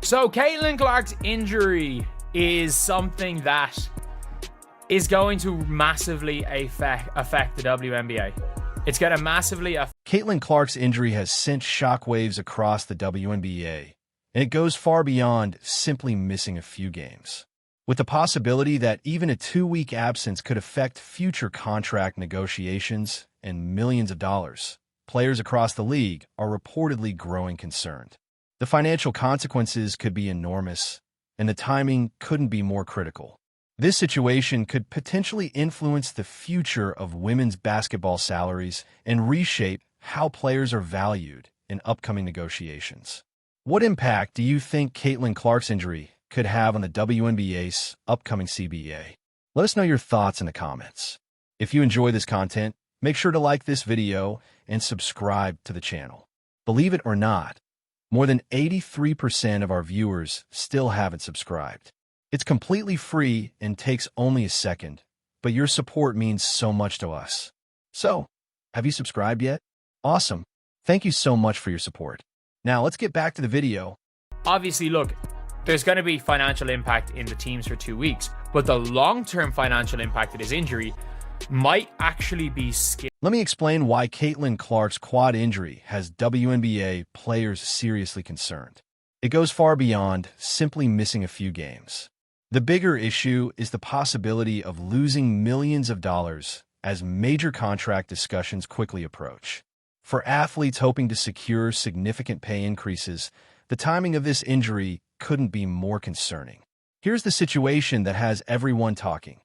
So Caitlin Clark's injury is something that is going to massively affect the WNBA. It's going to massively affect. Caitlin Clark's injury has sent shockwaves across the WNBA, and it goes far beyond simply missing a few games. With the possibility that even a 2-week absence could affect future contract negotiations and millions of dollars, players across the league are reportedly growing concerned. The financial consequences could be enormous, and the timing couldn't be more critical. This situation could potentially influence the future of women's basketball salaries and reshape how players are valued in upcoming negotiations. What impact do you think Caitlin Clark's injury could have on the WNBA's upcoming CBA? Let us know your thoughts in the comments. If you enjoy this content, make sure to like this video and subscribe to the channel. Believe it or not, more than 83% of our viewers still haven't subscribed. It's completely free and takes only a second, but your support means so much to us. So, have you subscribed yet? Awesome. Thank you so much for your support. Now, let's get back to the video. Obviously, look, there's going to be financial impact in the teams for 2 weeks, but the long-term financial impact of this injury might actually be scary. Let me explain why Caitlin Clark's quad injury has WNBA players seriously concerned. It goes far beyond simply missing a few games. The bigger issue is the possibility of losing millions of dollars as major contract discussions quickly approach. For athletes hoping to secure significant pay increases, the timing of this injury couldn't be more concerning. Here's the situation that has everyone talking.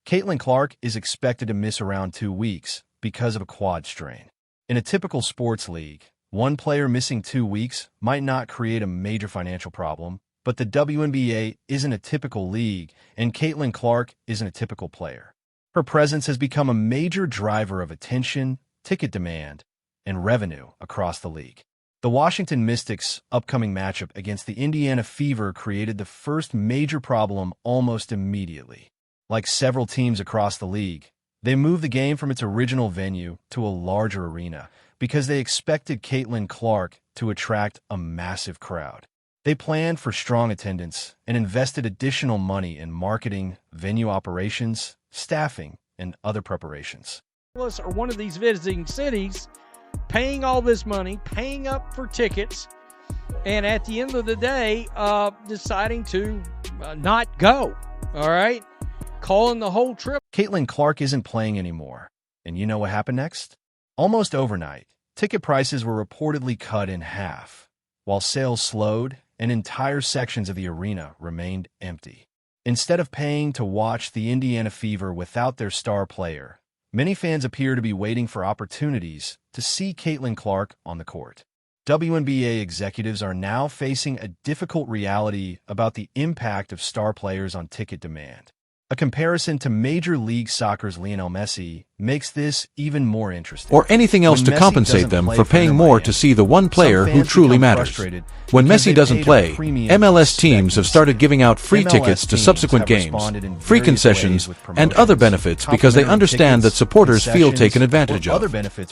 Caitlin Clark is expected to miss around 2 weeks because of a quad strain. In a typical sports league, one player missing 2 weeks might not create a major financial problem, but the WNBA isn't a typical league, and Caitlin Clark isn't a typical player. Her presence has become a major driver of attention, ticket demand, and revenue across the league. The Washington Mystics' upcoming matchup against the Indiana Fever created the first major problem almost immediately. Like several teams across the league, they moved the game from its original venue to a larger arena because they expected Caitlin Clark to attract a massive crowd. They planned for strong attendance and invested additional money in marketing, venue operations, staffing, and other preparations. Or one of these visiting cities paying all this money, paying up for tickets, and at the end of the day, deciding to not go, all right? Calling the whole trip. Caitlin Clark isn't playing anymore. And you know what happened next? Almost overnight, ticket prices were reportedly cut in half, while sales slowed and entire sections of the arena remained empty. Instead of paying to watch the Indiana Fever without their star player, many fans appear to be waiting for opportunities to see Caitlin Clark on the court. WNBA executives are now facing a difficult reality about the impact of star players on ticket demand. A comparison to Major League Soccer's Lionel Messi makes this even more interesting. Or anything else to compensate them for paying more to see the one player who truly matters. When Messi doesn't play, MLS teams have started giving out free tickets to subsequent games, free concessions, and other benefits because they understand that supporters feel taken advantage of.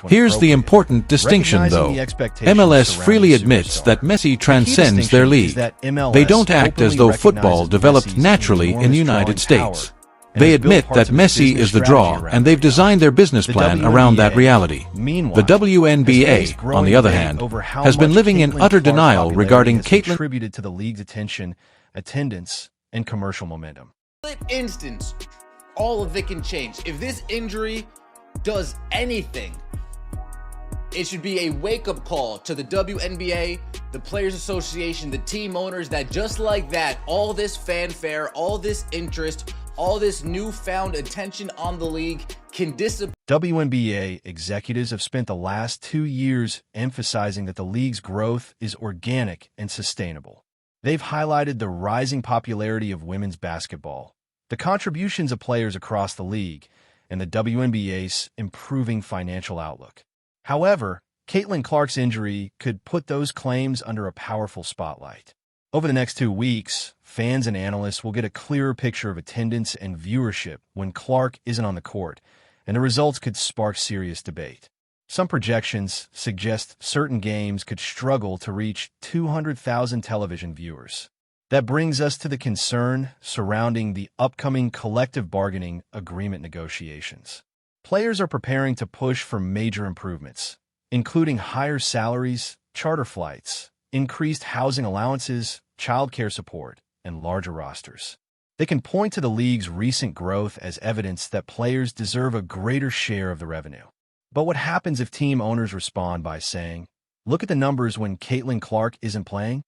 Here's the important distinction, though. MLS freely admits that Messi transcends their league. They don't act as though football developed naturally in the United States. They admit that Messi is the draw, and they've designed their business plan around that reality. The WNBA, on the other hand, has been living in utter denial regarding Caitlin. Contributed to the league's attention, attendance, and commercial momentum. Instance, all of it can change. If this injury does anything, it should be a wake-up call to the WNBA, the Players Association, the team owners, that just like that, all this fanfare, all this interest, all this newfound attention on the league can disappear. WNBA executives have spent the last 2 years emphasizing that the league's growth is organic and sustainable. They've highlighted the rising popularity of women's basketball, the contributions of players across the league, and the WNBA's improving financial outlook. However, Caitlin Clark's injury could put those claims under a powerful spotlight. Over the next 2 weeks, fans and analysts will get a clearer picture of attendance and viewership when Clark isn't on the court, and the results could spark serious debate. Some projections suggest certain games could struggle to reach 200,000 television viewers. That brings us to the concern surrounding the upcoming collective bargaining agreement negotiations. Players are preparing to push for major improvements, including higher salaries, charter flights, increased housing allowances, childcare support, and larger rosters. They can point to the league's recent growth as evidence that players deserve a greater share of the revenue. But what happens if team owners respond by saying, "Look at the numbers when Caitlin Clark isn't playing"?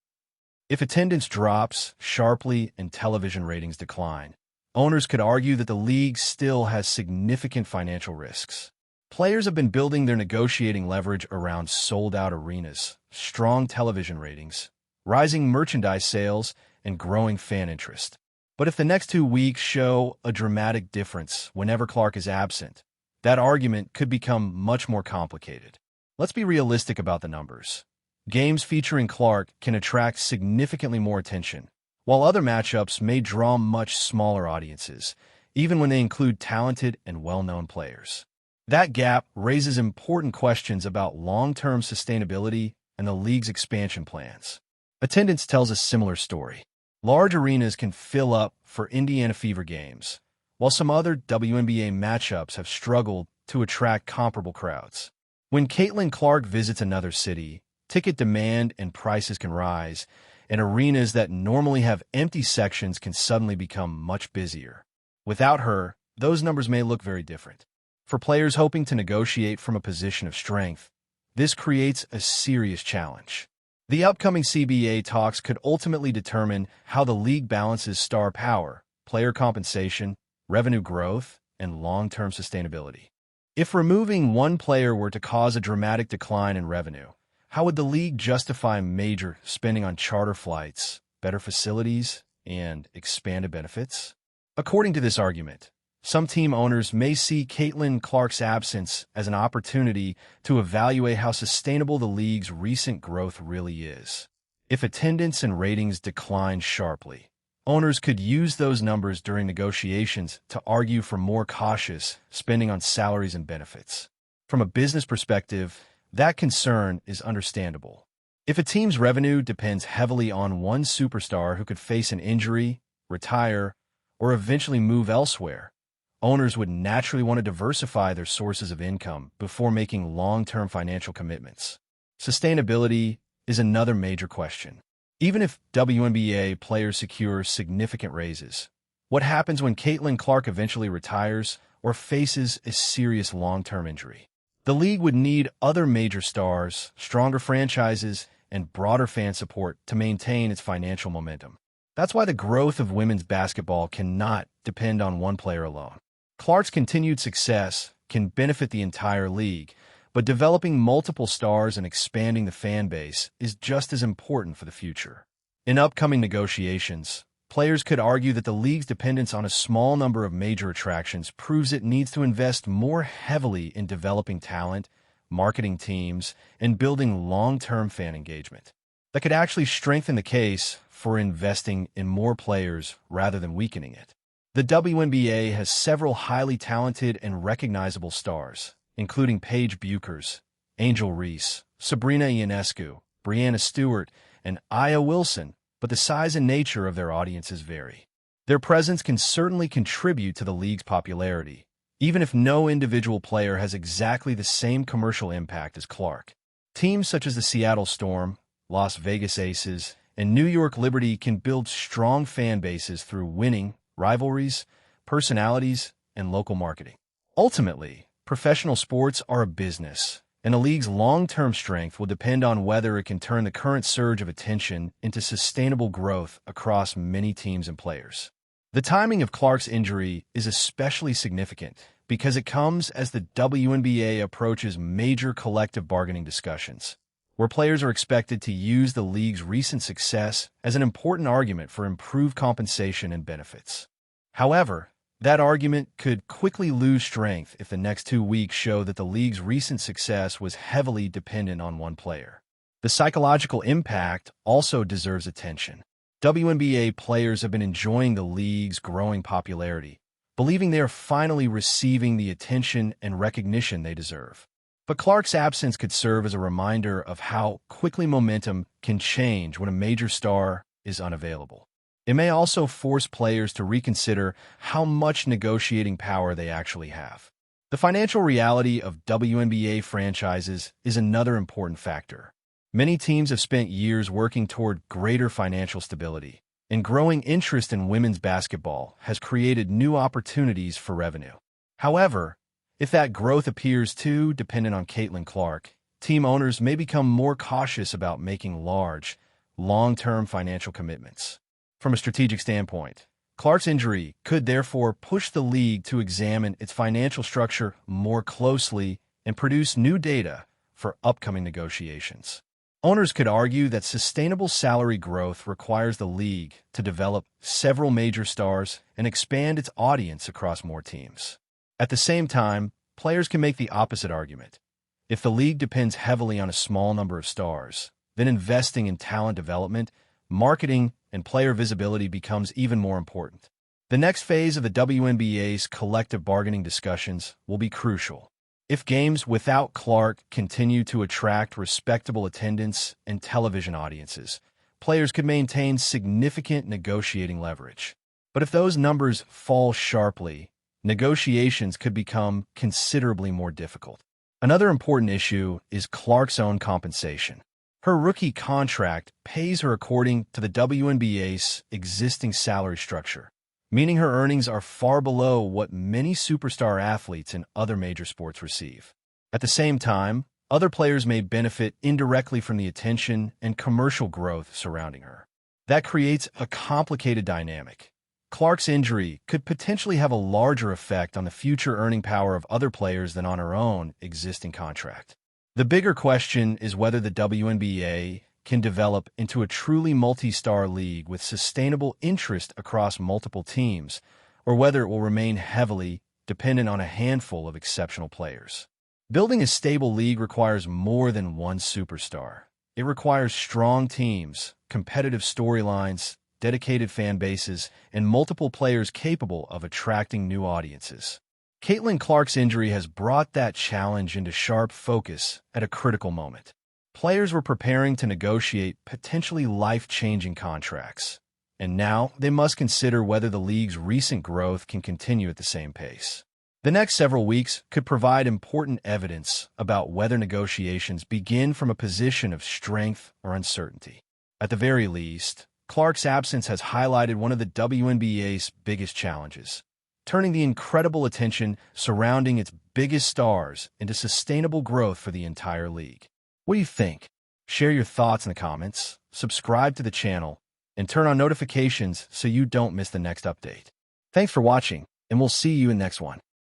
If attendance drops sharply and television ratings decline, owners could argue that the league still has significant financial risks. Players have been building their negotiating leverage around sold-out arenas, strong television ratings, rising merchandise sales, and growing fan interest. But if the next 2 weeks show a dramatic difference whenever Clark is absent, that argument could become much more complicated. Let's be realistic about the numbers. Games featuring Clark can attract significantly more attention, while other matchups may draw much smaller audiences, even when they include talented and well-known players. That gap raises important questions about long-term sustainability and the league's expansion plans. Attendance tells a similar story. Large arenas can fill up for Indiana Fever games, while some other WNBA matchups have struggled to attract comparable crowds. When Caitlin Clark visits another city, ticket demand and prices can rise, and arenas that normally have empty sections can suddenly become much busier. Without her, those numbers may look very different. For players hoping to negotiate from a position of strength, this creates a serious challenge. The upcoming CBA talks could ultimately determine how the league balances star power, player compensation, revenue growth, and long-term sustainability. If removing one player were to cause a dramatic decline in revenue, how would the league justify major spending on charter flights, better facilities, and expanded benefits? According to this argument, some team owners may see Caitlin Clark's absence as an opportunity to evaluate how sustainable the league's recent growth really is. If attendance and ratings decline sharply, owners could use those numbers during negotiations to argue for more cautious spending on salaries and benefits. From a business perspective, that concern is understandable. If a team's revenue depends heavily on one superstar who could face an injury, retire, or eventually move elsewhere, owners would naturally want to diversify their sources of income before making long-term financial commitments. Sustainability is another major question. Even if WNBA players secure significant raises, what happens when Caitlin Clark eventually retires or faces a serious long-term injury? The league would need other major stars, stronger franchises, and broader fan support to maintain its financial momentum. That's why the growth of women's basketball cannot depend on one player alone. Clark's continued success can benefit the entire league, but developing multiple stars and expanding the fan base is just as important for the future. In upcoming negotiations, players could argue that the league's dependence on a small number of major attractions proves it needs to invest more heavily in developing talent, marketing teams, and building long-term fan engagement. That could actually strengthen the case for investing in more players rather than weakening it. The WNBA has several highly talented and recognizable stars, including Paige Buchers, Angel Reese, Sabrina Ionescu, Breanna Stewart, and Aya Wilson, but the size and nature of their audiences vary. Their presence can certainly contribute to the league's popularity, even if no individual player has exactly the same commercial impact as Clark. Teams such as the Seattle Storm, Las Vegas Aces, and New York Liberty can build strong fan bases through winning, rivalries, personalities, and local marketing. Ultimately, professional sports are a business, and a league's long-term strength will depend on whether it can turn the current surge of attention into sustainable growth across many teams and players. The timing of Clark's injury is especially significant because it comes as the WNBA approaches major collective bargaining discussions, where players are expected to use the league's recent success as an important argument for improved compensation and benefits. However, that argument could quickly lose strength if the next 2 weeks show that the league's recent success was heavily dependent on one player. The psychological impact also deserves attention. WNBA players have been enjoying the league's growing popularity, believing they are finally receiving the attention and recognition they deserve. But Clark's absence could serve as a reminder of how quickly momentum can change when a major star is unavailable. It may also force players to reconsider how much negotiating power they actually have. The financial reality of WNBA franchises is another important factor. Many teams have spent years working toward greater financial stability, and growing interest in women's basketball has created new opportunities for revenue. However, if that growth appears too dependent on Caitlin Clark, team owners may become more cautious about making large, long-term financial commitments. From a strategic standpoint, Clark's injury could therefore push the league to examine its financial structure more closely and produce new data for upcoming negotiations. Owners could argue that sustainable salary growth requires the league to develop several major stars and expand its audience across more teams. At the same time, players can make the opposite argument. If the league depends heavily on a small number of stars, then investing in talent development, marketing, and player visibility becomes even more important. The next phase of the WNBA's collective bargaining discussions will be crucial. If games without Clark continue to attract respectable attendance and television audiences, players could maintain significant negotiating leverage. But if those numbers fall sharply, negotiations could become considerably more difficult. Another important issue is Clark's own compensation. Her rookie contract pays her according to the WNBA's existing salary structure, meaning her earnings are far below what many superstar athletes in other major sports receive. At the same time, other players may benefit indirectly from the attention and commercial growth surrounding her. That creates a complicated dynamic. Clark's injury could potentially have a larger effect on the future earning power of other players than on her own existing contract. The bigger question is whether the WNBA can develop into a truly multi-star league with sustainable interest across multiple teams, or whether it will remain heavily dependent on a handful of exceptional players. Building a stable league requires more than one superstar. It requires strong teams, competitive storylines, dedicated fan bases, and multiple players capable of attracting new audiences. Caitlin Clark's injury has brought that challenge into sharp focus at a critical moment. Players were preparing to negotiate potentially life-changing contracts, and now they must consider whether the league's recent growth can continue at the same pace. The next several weeks could provide important evidence about whether negotiations begin from a position of strength or uncertainty. At the very least, Clark's absence has highlighted one of the WNBA's biggest challenges, turning the incredible attention surrounding its biggest stars into sustainable growth for the entire league. What do you think? Share your thoughts in the comments, subscribe to the channel, and turn on notifications so you don't miss the next update. Thanks for watching, and we'll see you in the next one.